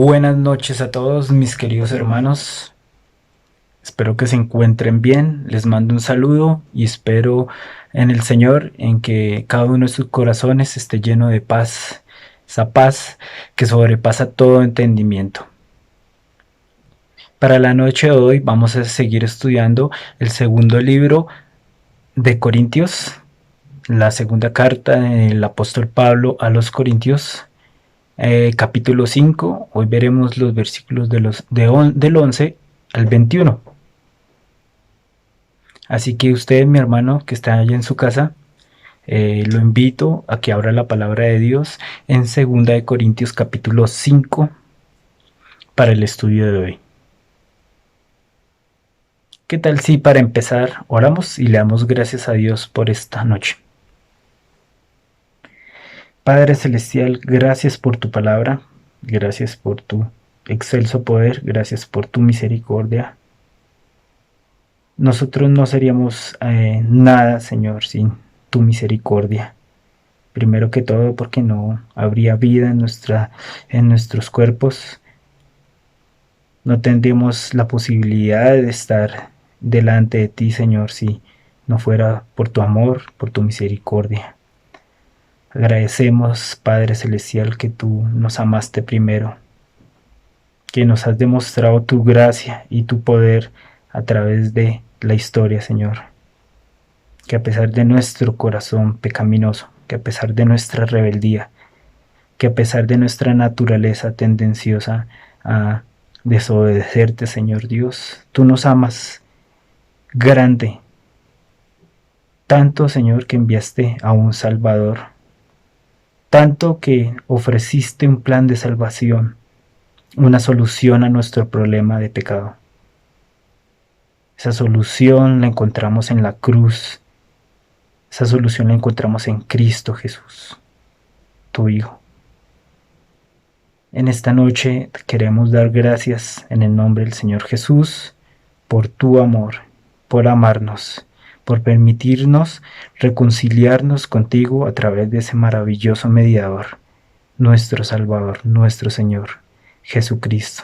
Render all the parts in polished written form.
Buenas noches a todos mis queridos hermanos. Espero que se encuentren bien. Les mando un saludo y espero en el Señor en que cada uno de sus corazones esté lleno de paz. Esa paz que sobrepasa todo entendimiento. Para la noche de hoy vamos a seguir estudiando el segundo libro de Corintios, la segunda carta del apóstol Pablo a los Corintios. Capítulo 5, hoy veremos los versículos del 11 al 21. Así que usted, mi hermano, que está allá en su casa, lo invito a que abra la palabra de Dios en 2 Corintios capítulo 5 para el estudio de hoy. ¿Qué tal si para empezar oramos y le damos gracias a Dios por esta noche? Padre Celestial, gracias por tu palabra, gracias por tu excelso poder, gracias por tu misericordia. Nosotros no seríamos nada, Señor, sin tu misericordia. Primero que todo porque no habría vida en nuestros cuerpos. No tendríamos la posibilidad de estar delante de ti, Señor, si no fuera por tu amor, por tu misericordia. Agradecemos, Padre Celestial, que tú nos amaste primero, que nos has demostrado tu gracia y tu poder a través de la historia, Señor. Que a pesar de nuestro corazón pecaminoso, que a pesar de nuestra rebeldía, que a pesar de nuestra naturaleza tendenciosa a desobedecerte, Señor Dios, tú nos amas grande, tanto, Señor, que enviaste a un Salvador, tanto que ofreciste un plan de salvación, una solución a nuestro problema de pecado. Esa solución la encontramos en la cruz. Esa solución la encontramos en Cristo Jesús, tu Hijo. En esta noche queremos dar gracias en el nombre del Señor Jesús por tu amor, por amarnos, por permitirnos reconciliarnos contigo a través de ese maravilloso mediador, nuestro Salvador, nuestro Señor, Jesucristo.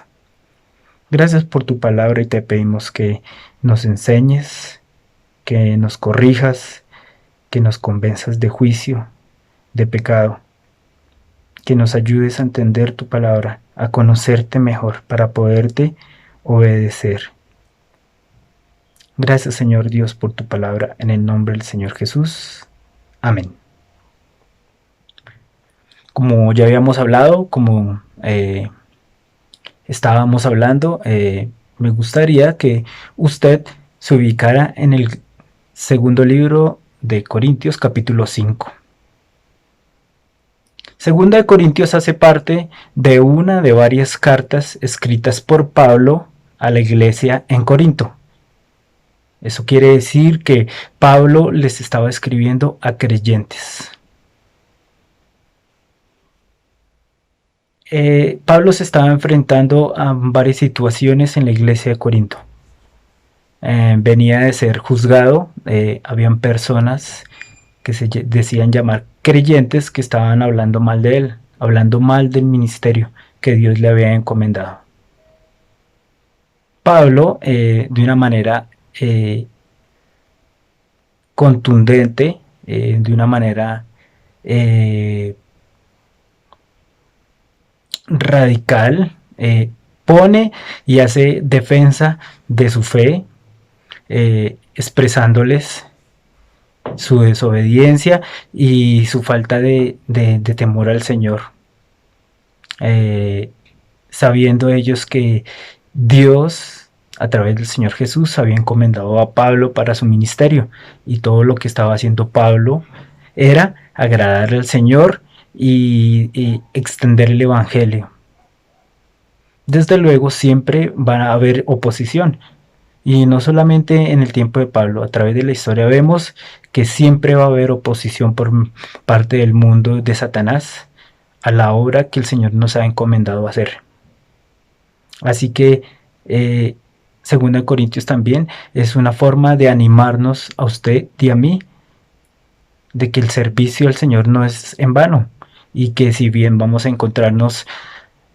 Gracias por tu palabra y te pedimos que nos enseñes, que nos corrijas, que nos convenzas de juicio, de pecado, que nos ayudes a entender tu palabra, a conocerte mejor para poderte obedecer. Gracias, Señor Dios, por tu palabra, en el nombre del Señor Jesús. Amén. Como ya habíamos hablado, como estábamos hablando, me gustaría que usted se ubicara en el segundo libro de Corintios, capítulo 5. Segunda de Corintios hace parte de una de varias cartas escritas por Pablo a la iglesia en Corinto. Eso quiere decir que Pablo les estaba escribiendo a creyentes. Pablo se estaba enfrentando a varias situaciones en la iglesia de Corinto. Venía de ser juzgado, habían personas que se decían llamar creyentes que estaban hablando mal de él, hablando mal del ministerio que Dios le había encomendado. Pablo, de una manera contundente, de una manera radical, pone y hace defensa de su fe, expresándoles su desobediencia y su falta de temor al Señor, sabiendo ellos que Dios, a través del Señor Jesús, había encomendado a Pablo para su ministerio, y todo lo que estaba haciendo Pablo era agradarle al Señor y extender el Evangelio. Desde luego siempre va a haber oposición, y no solamente en el tiempo de Pablo, a través de la historia vemos que siempre va a haber oposición por parte del mundo de Satanás a la obra que el Señor nos ha encomendado hacer. Así que 2 Corintios también es una forma de animarnos a usted y a mí de que el servicio al Señor no es en vano, y que si bien vamos a encontrarnos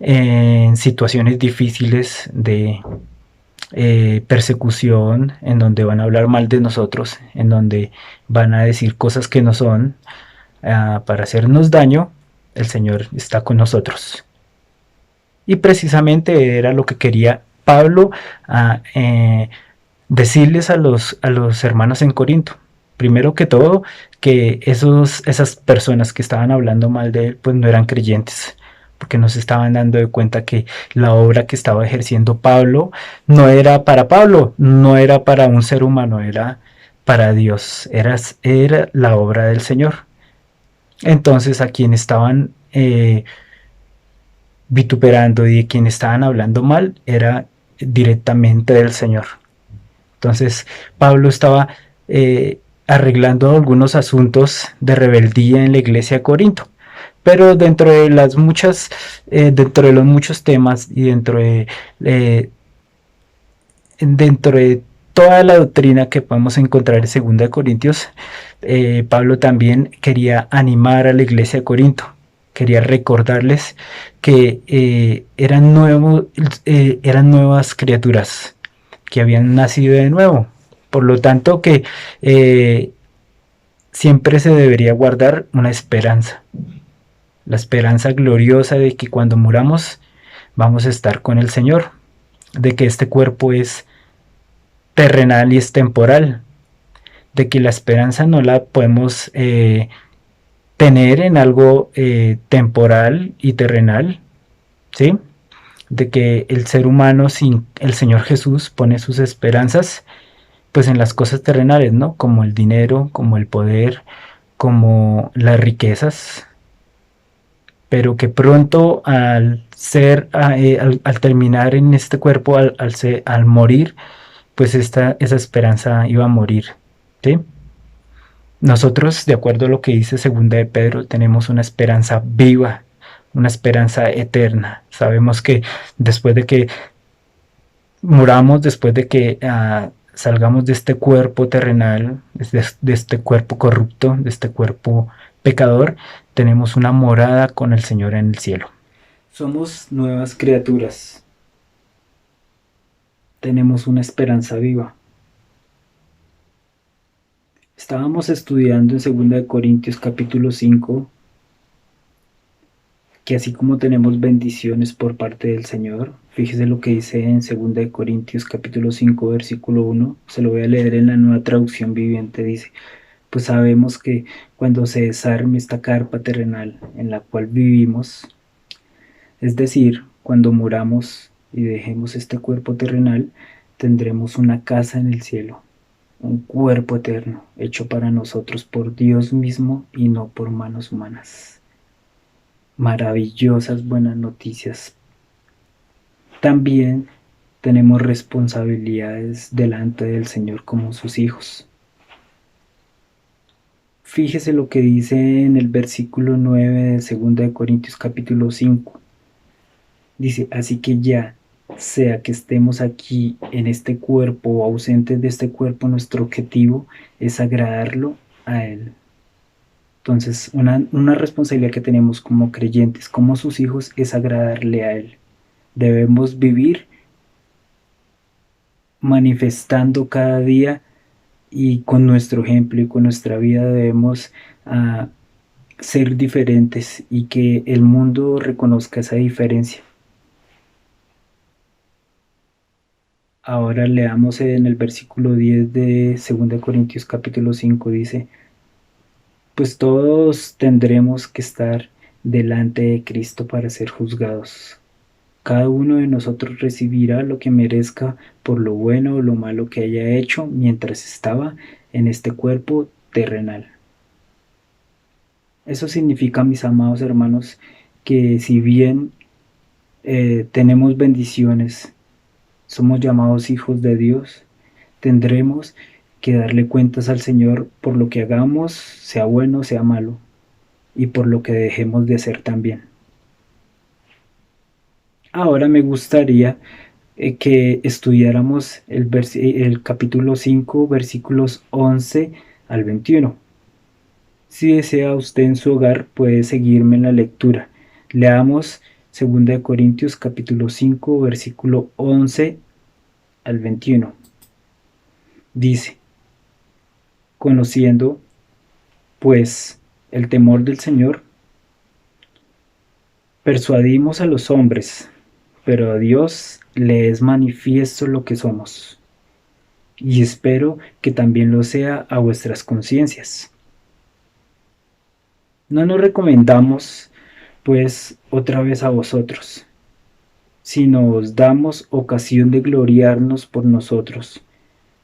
en situaciones difíciles de persecución, en donde van a hablar mal de nosotros, en donde van a decir cosas que no son, para hacernos daño, el Señor está con nosotros. Y precisamente era lo que quería Pablo decirles a los hermanos en Corinto. Primero que todo, que esas personas que estaban hablando mal de él, pues no eran creyentes, porque no se estaban dando de cuenta que la obra que estaba ejerciendo Pablo no era para Pablo, no era para un ser humano, era para Dios, era la obra del Señor. Entonces a quien estaban vituperando y de quien estaban hablando mal era directamente del Señor. Entonces Pablo estaba arreglando algunos asuntos de rebeldía en la iglesia de Corinto. Pero dentro de las muchas, dentro de los muchos temas y dentro de toda la doctrina que podemos encontrar en 2 Corintios, Pablo también quería animar a la iglesia de Corinto, quería recordarles que eran nuevas criaturas, que habían nacido de nuevo. Por lo tanto, que siempre se debería guardar una esperanza, la esperanza gloriosa de que cuando muramos vamos a estar con el Señor, de que este cuerpo es terrenal y es temporal, de que la esperanza no la podemos tener en algo temporal y terrenal, ¿sí? De que el ser humano sin el Señor Jesús pone sus esperanzas pues en las cosas terrenales, ¿no? Como el dinero, como el poder, como las riquezas, pero que pronto al terminar en este cuerpo, al morir, pues esa esperanza iba a morir, ¿sí? Nosotros, de acuerdo a lo que dice segunda de Pedro, tenemos una esperanza viva, una esperanza eterna. Sabemos que después de que muramos, después de que salgamos de este cuerpo terrenal, de este cuerpo corrupto, de este cuerpo pecador, tenemos una morada con el Señor en el cielo. Somos nuevas criaturas. Tenemos una esperanza viva. Estábamos estudiando en 2 Corintios capítulo 5, que así como tenemos bendiciones por parte del Señor, fíjese lo que dice en 2 Corintios capítulo 5 versículo 1, se lo voy a leer en la Nueva Traducción Viviente, dice: pues sabemos que cuando se desarme esta carpa terrenal en la cual vivimos, es decir, cuando muramos y dejemos este cuerpo terrenal, tendremos una casa en el cielo, un cuerpo eterno, hecho para nosotros por Dios mismo y no por manos humanas. Maravillosas buenas noticias. También tenemos responsabilidades delante del Señor como sus hijos. Fíjese lo que dice en el versículo 9 de 2 Corintios capítulo 5. Dice: así que ya sea que estemos aquí en este cuerpo o ausentes de este cuerpo, nuestro objetivo es agradarlo a Él. Entonces, una responsabilidad que tenemos como creyentes, como sus hijos, es agradarle a Él. Debemos vivir manifestando cada día, y con nuestro ejemplo y con nuestra vida debemos ser diferentes y que el mundo reconozca esa diferencia. Ahora leamos en el versículo 10 de 2 Corintios capítulo 5, dice: pues todos tendremos que estar delante de Cristo para ser juzgados. Cada uno de nosotros recibirá lo que merezca por lo bueno o lo malo que haya hecho mientras estaba en este cuerpo terrenal. Eso significa, mis amados hermanos, que si bien tenemos bendiciones, somos llamados hijos de Dios, tendremos que darle cuentas al Señor por lo que hagamos, sea bueno o sea malo, y por lo que dejemos de hacer también. Ahora me gustaría que estudiáramos el capítulo 5, versículos 11 al 21. Si desea usted en su hogar, puede seguirme en la lectura. Leamos Segunda de Corintios capítulo 5, versículo 11 al 21. Dice: conociendo, pues, el temor del Señor, persuadimos a los hombres, pero a Dios le es manifiesto lo que somos, y espero que también lo sea a vuestras conciencias. No nos recomendamos, pues, otra vez a vosotros, sino os damos ocasión de gloriarnos por nosotros,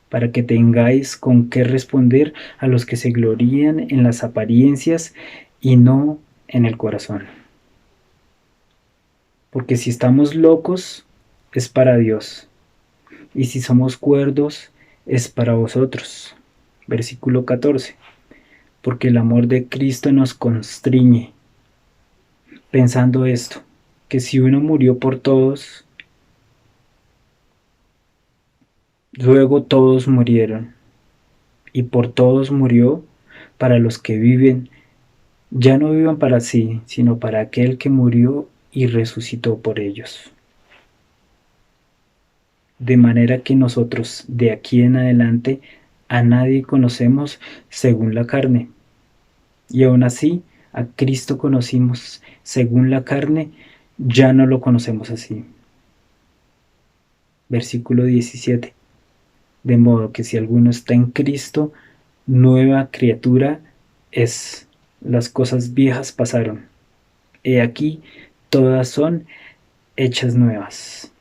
para que tengáis con qué responder a los que se glorían en las apariencias y no en el corazón. Porque si estamos locos, es para Dios, y si somos cuerdos, es para vosotros. Versículo 14. Porque el amor de Cristo nos constriñe, pensando esto, que si uno murió por todos, luego todos murieron, y por todos murió, para los que viven, ya no vivan para sí, sino para aquel que murió y resucitó por ellos. De manera que nosotros de aquí en adelante a nadie conocemos según la carne. Y aún así, a Cristo conocimos según la carne, ya no lo conocemos así. Versículo 17. De modo que si alguno está en Cristo, nueva criatura es. Las cosas viejas pasaron. He aquí, todas son hechas nuevas.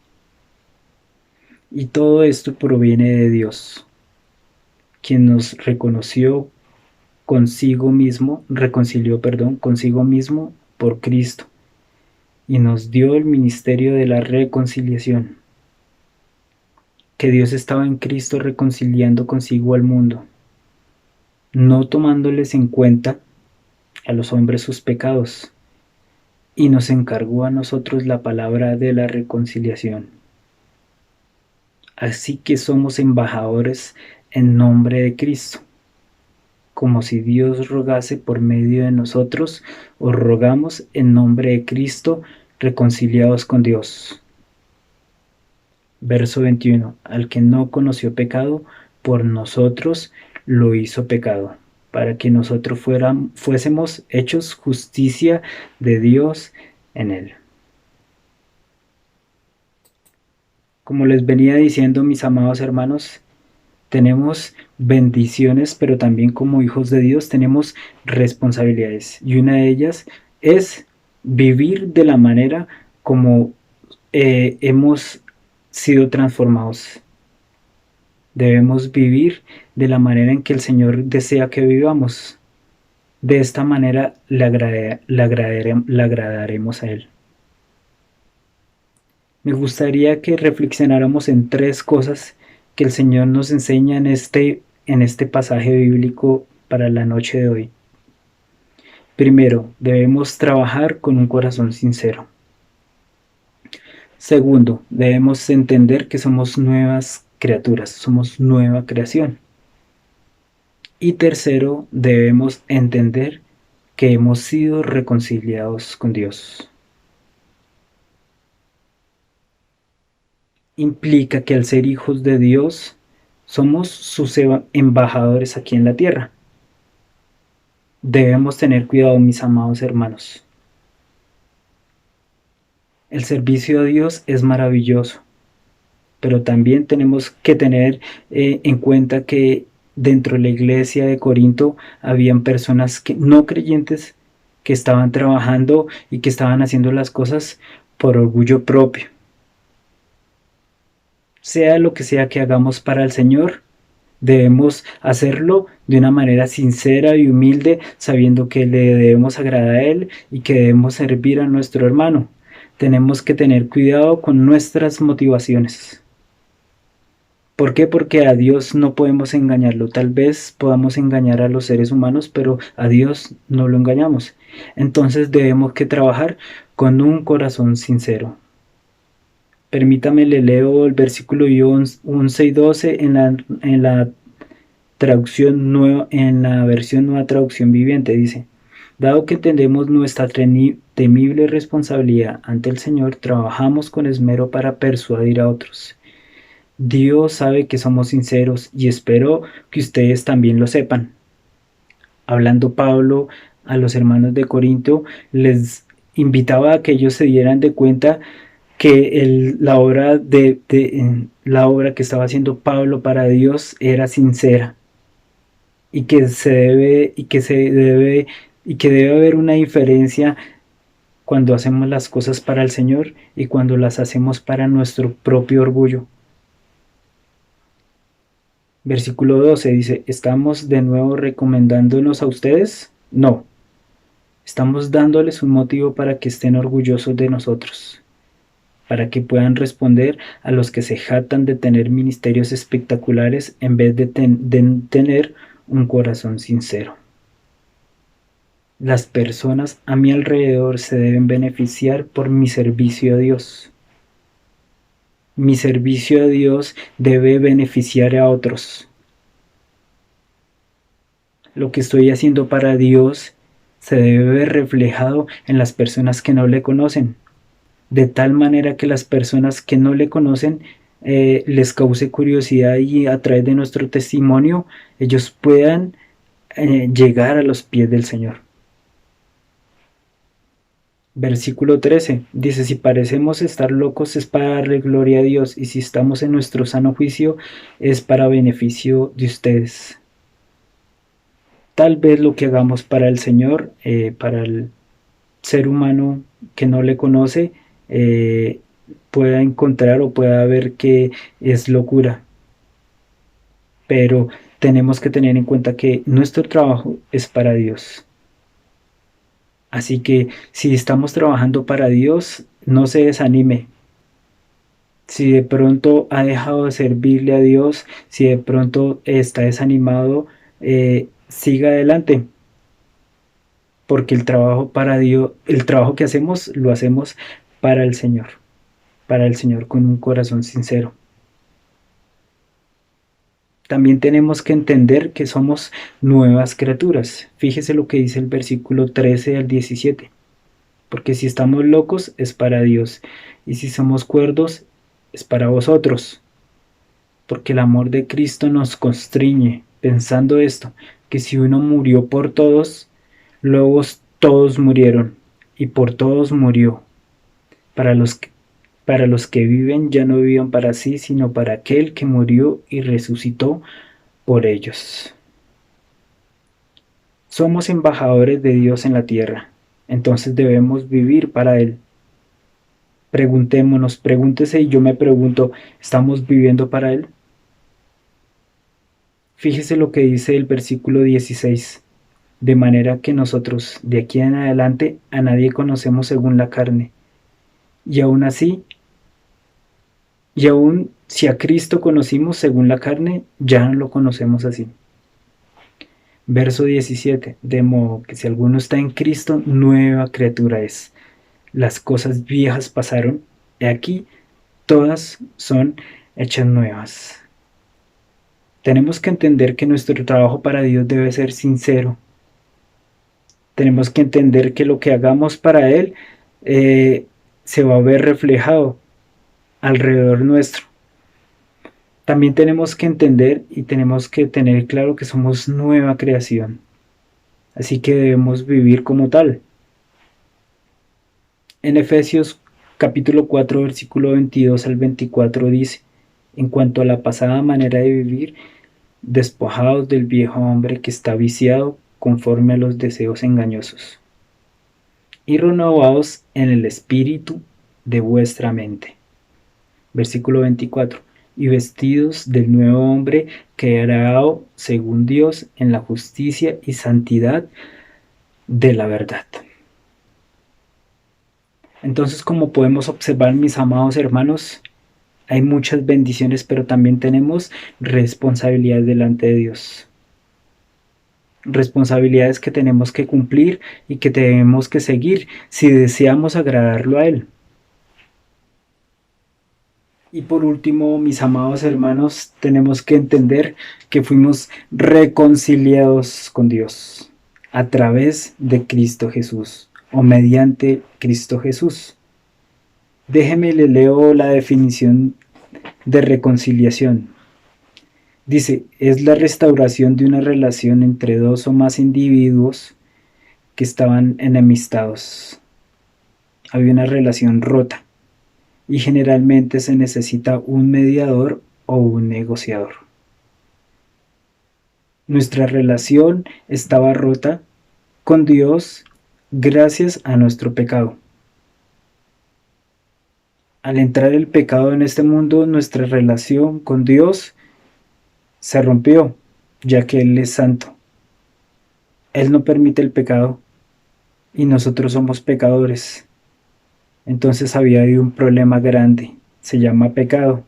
Y todo esto proviene de Dios, quien nos reconcilió consigo mismo por Cristo, y nos dio el ministerio de la reconciliación, que Dios estaba en Cristo reconciliando consigo al mundo, no tomándoles en cuenta a los hombres sus pecados, y nos encargó a nosotros la palabra de la reconciliación. Así que somos embajadores en nombre de Cristo. Como si Dios rogase por medio de nosotros, os rogamos en nombre de Cristo, reconciliados con Dios. Verso 21. Al que no conoció pecado, por nosotros lo hizo pecado, para que nosotros fuésemos hechos justicia de Dios en él. Como les venía diciendo, mis amados hermanos, tenemos bendiciones, pero también como hijos de Dios tenemos responsabilidades. Y una de ellas es vivir de la manera como hemos sido transformados. Debemos vivir de la manera en que el Señor desea que vivamos. De esta manera le agradaremos a Él. Me gustaría que reflexionáramos en 3 cosas que el Señor nos enseña en este pasaje bíblico para la noche de hoy. Primero, debemos trabajar con un corazón sincero. Segundo, debemos entender que somos nuevas criaturas, somos nueva creación. Y tercero, debemos entender que hemos sido reconciliados con Dios. Implica que al ser hijos de Dios, somos sus embajadores aquí en la tierra. Debemos tener cuidado, mis amados hermanos. El servicio a Dios es maravilloso, pero también tenemos que tener en cuenta que dentro de la iglesia de Corinto habían personas no creyentes que estaban trabajando y que estaban haciendo las cosas por orgullo propio. Sea lo que sea que hagamos para el Señor, debemos hacerlo de una manera sincera y humilde, sabiendo que le debemos agradar a Él y que debemos servir a nuestro hermano. Tenemos que tener cuidado con nuestras motivaciones. ¿Por qué? Porque a Dios no podemos engañarlo. Tal vez podamos engañar a los seres humanos, pero a Dios no lo engañamos. Entonces debemos que trabajar con un corazón sincero. Permítame, le leo el versículo 11 y 12 en la traducción nueva, en la versión Nueva Traducción Viviente. Dice: dado que tenemos nuestra temible responsabilidad ante el Señor, trabajamos con esmero para persuadir a otros. Dios sabe que somos sinceros y espero que ustedes también lo sepan. Hablando Pablo a los hermanos de Corinto, les invitaba a que ellos se dieran de cuenta que la obra que estaba haciendo Pablo para Dios era sincera y que debe haber una diferencia cuando hacemos las cosas para el Señor y cuando las hacemos para nuestro propio orgullo. Versículo 12 dice, ¿estamos de nuevo recomendándonos a ustedes? No. Estamos dándoles un motivo para que estén orgullosos de nosotros, para que puedan responder a los que se jactan de tener ministerios espectaculares en vez de tener un corazón sincero. Las personas a mi alrededor se deben beneficiar por mi servicio a Dios. Mi servicio a Dios debe beneficiar a otros. Lo que estoy haciendo para Dios se debe ver reflejado en las personas que no le conocen, de tal manera que las personas que no le conocen les cause curiosidad y a través de nuestro testimonio ellos puedan llegar a los pies del Señor. Versículo 13 dice, si parecemos estar locos es para darle gloria a Dios, y si estamos en nuestro sano juicio es para beneficio de ustedes. Tal vez lo que hagamos para el Señor, para el ser humano que no le conoce, pueda encontrar o pueda ver que es locura. Pero tenemos que tener en cuenta que nuestro trabajo es para Dios. Así que si estamos trabajando para Dios, no se desanime. Si de pronto ha dejado de servirle a Dios, si de pronto está desanimado, siga adelante. Porque el trabajo para Dios, el trabajo que hacemos, lo hacemos para el Señor con un corazón sincero. También tenemos que entender que somos nuevas criaturas. Fíjese lo que dice el versículo 13 al 17. Porque si estamos locos es para Dios, y si somos cuerdos es para vosotros. Porque el amor de Cristo nos constriñe, pensando esto, que si uno murió por todos, luego todos murieron, y por todos murió. Para los que viven ya no vivan para sí, sino para aquel que murió y resucitó por ellos. Somos embajadores de Dios en la tierra, entonces debemos vivir para Él. Pregúntese y yo me pregunto, ¿estamos viviendo para Él? Fíjese lo que dice el versículo 16. De manera que nosotros, de aquí en adelante, a nadie conocemos según la carne. Y aún si a Cristo conocimos según la carne, ya no lo conocemos así. Verso 17. De modo que si alguno está en Cristo, nueva criatura es. Las cosas viejas pasaron, y aquí todas son hechas nuevas. Tenemos que entender que nuestro trabajo para Dios debe ser sincero. Tenemos que entender que lo que hagamos para Él se va a ver reflejado alrededor nuestro. También tenemos que entender y tenemos que tener claro que somos nueva creación. Así que debemos vivir como tal. En Efesios capítulo 4, versículo 22 al 24 dice, en cuanto a la pasada manera de vivir, despojados del viejo hombre que está viciado conforme a los deseos engañosos, y renovados en el espíritu de vuestra mente. Versículo 24. Y vestidos del nuevo hombre creado según Dios en la justicia y santidad de la verdad. Entonces, como podemos observar, mis amados hermanos, hay muchas bendiciones, pero también tenemos responsabilidades delante de Dios. Responsabilidades que tenemos que cumplir y que tenemos que seguir si deseamos agradarlo a Él. Y por último, mis amados hermanos, tenemos que entender que fuimos reconciliados con Dios a través de Cristo Jesús. o mediante Cristo Jesús. Déjeme le leo la definición de reconciliación. Dice, es la restauración de una relación entre dos o más individuos que estaban enemistados. Había una relación rota y generalmente se necesita un mediador o un negociador. Nuestra relación estaba rota con Dios gracias a nuestro pecado. Al entrar el pecado en este mundo, nuestra relación con Dios se rompió, ya que Él es santo. Él no permite el pecado y nosotros somos pecadores. Entonces había ahí un problema grande, se llama pecado.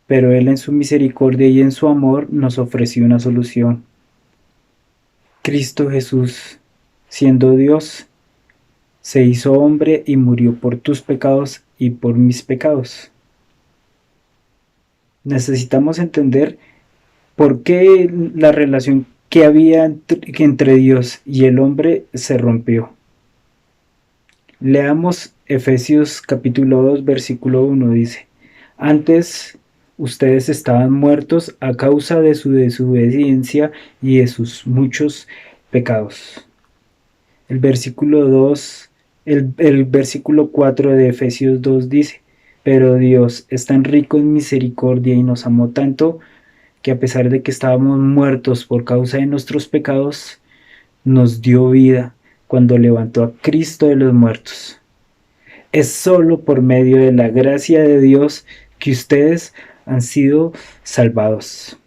Pero Él en su misericordia y en su amor nos ofreció una solución. Cristo Jesús, siendo Dios, se hizo hombre y murió por tus pecados y por mis pecados. Necesitamos entender por qué la relación que había entre Dios y el hombre se rompió. Leamos Efesios capítulo 2, versículo 1, dice, antes ustedes estaban muertos a causa de su desobediencia y de sus muchos pecados. El versículo 2, el versículo 4 de Efesios 2 dice, pero Dios es tan rico en misericordia y nos amó tanto que a pesar de que estábamos muertos por causa de nuestros pecados, nos dio vida cuando levantó a Cristo de los muertos. Es solo por medio de la gracia de Dios que ustedes han sido salvados.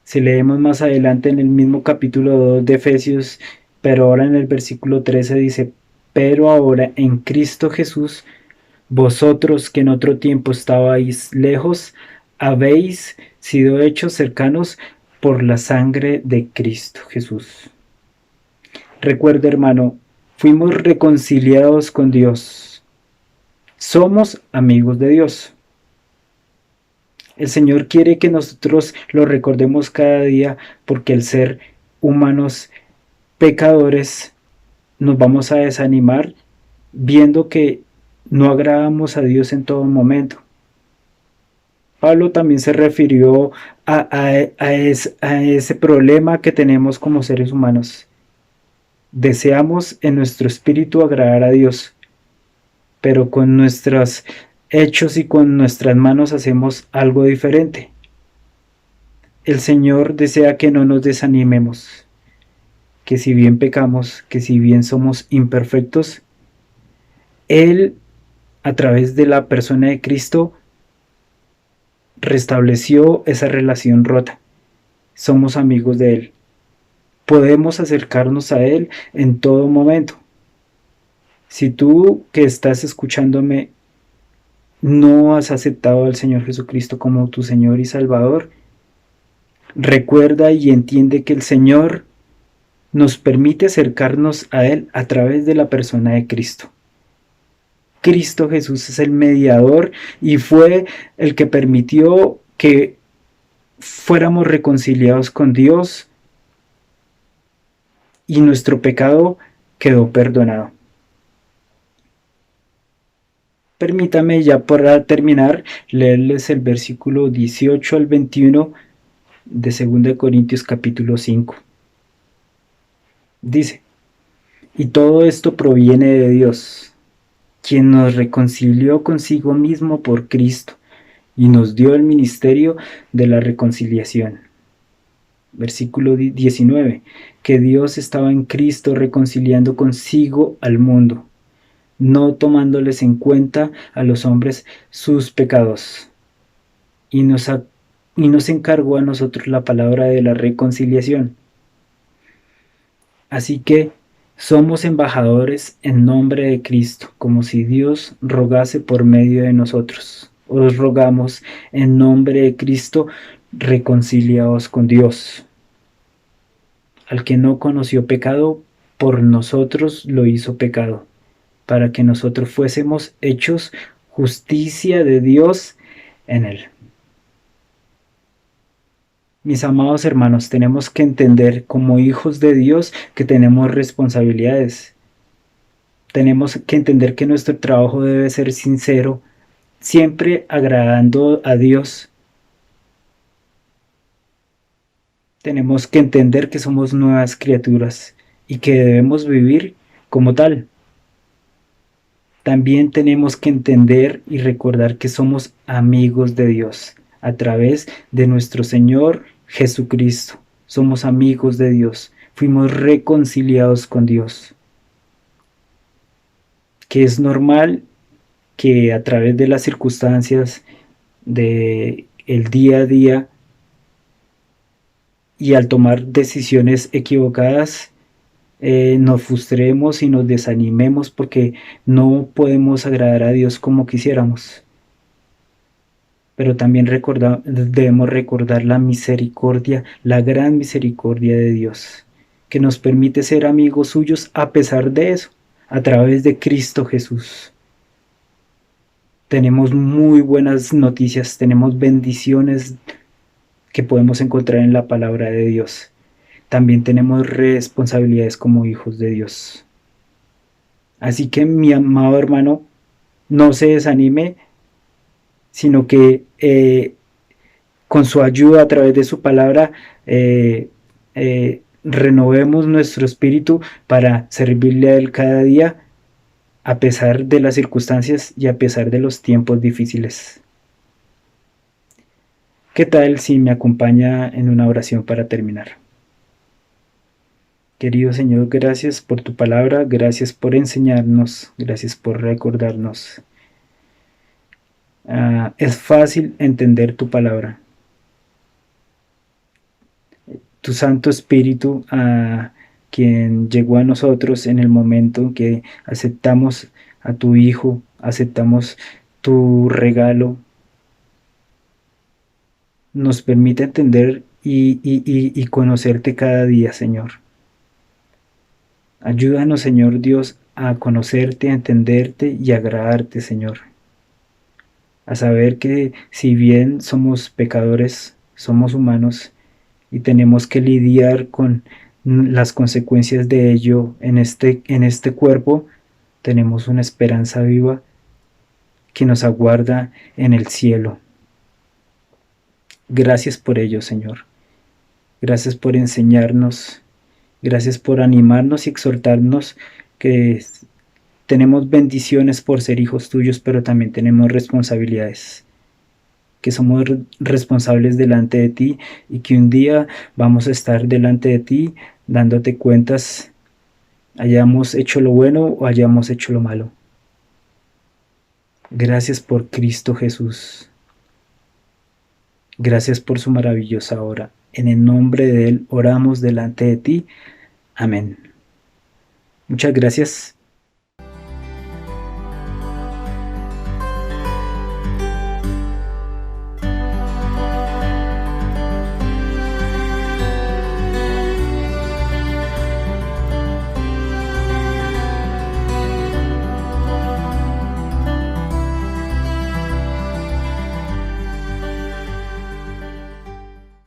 Si leemos más adelante en el mismo capítulo 2 de Efesios, pero ahora en el versículo 13 dice, pero ahora en Cristo Jesús, vosotros que en otro tiempo estabais lejos, habéis sido hechos cercanos por la sangre de Cristo Jesús. Recuerda, hermano, fuimos reconciliados con Dios. Somos amigos de Dios. El Señor quiere que nosotros lo recordemos cada día porque al ser humanos pecadores nos vamos a desanimar viendo que no agradamos a Dios en todo momento. Pablo también se refirió a ese problema que tenemos como seres humanos. Deseamos en nuestro espíritu agradar a Dios, pero con nuestros hechos y con nuestras manos hacemos algo diferente. El Señor desea que no nos desanimemos, que si bien pecamos, que si bien somos imperfectos, Él, a través de la persona de Cristo, restableció esa relación rota. Somos amigos de Él. Podemos acercarnos a Él en todo momento. Si tú que estás escuchándome no has aceptado al Señor Jesucristo como tu Señor y Salvador, recuerda y entiende que el Señor nos permite acercarnos a Él a través de la persona de Cristo. Cristo Jesús es el mediador y fue el que permitió que fuéramos reconciliados con Dios y nuestro pecado quedó perdonado. Permítame ya para terminar leerles el versículo 18 al 21 de 2 Corintios capítulo 5. Dice, y todo esto proviene de Dios, quien nos reconcilió consigo mismo por Cristo y nos dio el ministerio de la reconciliación. Versículo 19, que Dios estaba en Cristo reconciliando consigo al mundo, no tomándoles en cuenta a los hombres sus pecados, y nos encargó a nosotros la palabra de la reconciliación. Así que somos embajadores en nombre de Cristo, como si Dios rogase por medio de nosotros. Os rogamos en nombre de Cristo, reconciliaos con Dios. Al que no conoció pecado, por nosotros lo hizo pecado, para que nosotros fuésemos hechos justicia de Dios en él. Mis amados hermanos, tenemos que entender como hijos de Dios que tenemos responsabilidades. Tenemos que entender que nuestro trabajo debe ser sincero, siempre agradando a Dios. Tenemos que entender que somos nuevas criaturas y que debemos vivir como tal. También tenemos que entender y recordar que somos amigos de Dios a través de nuestro Señor Jesucristo. Somos amigos de Dios. Fuimos reconciliados con Dios. Que es normal que a través de las circunstancias de el día a día y al tomar decisiones equivocadas nos frustremos y nos desanimemos porque no podemos agradar a Dios como quisiéramos. Pero también debemos recordar la misericordia, la gran misericordia de Dios, que nos permite ser amigos suyos a pesar de eso, a través de Cristo Jesús. Tenemos muy buenas noticias, tenemos bendiciones que podemos encontrar en la palabra de Dios. También tenemos responsabilidades como hijos de Dios. Así que mi amado hermano, no se desanime, sino que con su ayuda a través de su palabra renovemos nuestro espíritu para servirle a Él cada día a pesar de las circunstancias y a pesar de los tiempos difíciles. ¿Qué tal si me acompaña en una oración para terminar? Querido Señor, gracias por tu palabra, gracias por enseñarnos, gracias por recordarnos. Es fácil entender tu palabra. Tu Santo Espíritu, quien llegó a nosotros en el momento en que aceptamos a tu Hijo, aceptamos tu regalo, nos permite entender y conocerte cada día, Señor. Ayúdanos, Señor Dios, a conocerte, a entenderte y a agradarte, Señor. A saber que si bien somos pecadores, somos humanos y tenemos que lidiar con las consecuencias de ello en este cuerpo, tenemos una esperanza viva que nos aguarda en el cielo. Gracias por ello, Señor. Gracias por enseñarnos. Gracias por animarnos y exhortarnos que tenemos bendiciones por ser hijos tuyos, pero también tenemos responsabilidades, que somos responsables delante de ti y que un día vamos a estar delante de ti dándote cuentas, hayamos hecho lo bueno o hayamos hecho lo malo. Gracias por Cristo Jesús. Gracias por su maravillosa obra. En el nombre de Él oramos delante de ti. Amén. Muchas gracias.